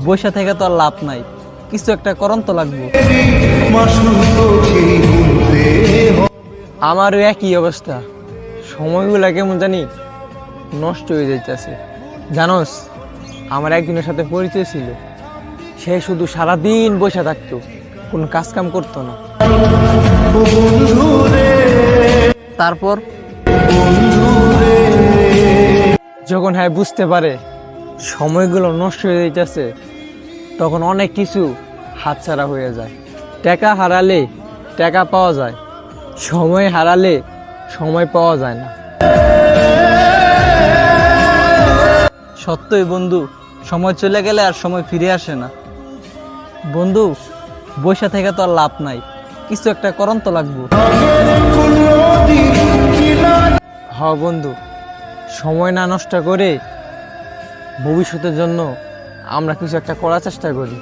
বসে থেকে তো আর লাভ নাই, কিছু একটা করণ তো লাগবে। আমারও একই অবস্থা, সময়গুলা কেমন জানি নষ্ট হয়ে যাইতেছে। জানোস, আমার একজনের সাথে পরিচয় ছিল, সে শুধু সারাদিন বসে থাকতো, কোনো কাজ কাম করতো না। তারপর যখন হ্যাঁ বুঝতে পারে সময়গুলো নষ্ট হয়ে যাইতেছে, তখন অনেক কিছু হাতছাড়া হয়ে যায়। টাকা হারালে টাকা পাওয়া যায়, সময় হারালে সময় পাওয়া যায় না। সত্যই বন্ধু, সময় চলে গেলে আর সময় ফিরে আসে না। বন্ধু, বসে থেকে তো আর লাভ নাই, কিছু একটা করণ তো লাগবো। হ বন্ধু, সময় না নষ্ট করে ভবিষ্যতের জন্য আমরা কিছু একটা করার চেষ্টা করি।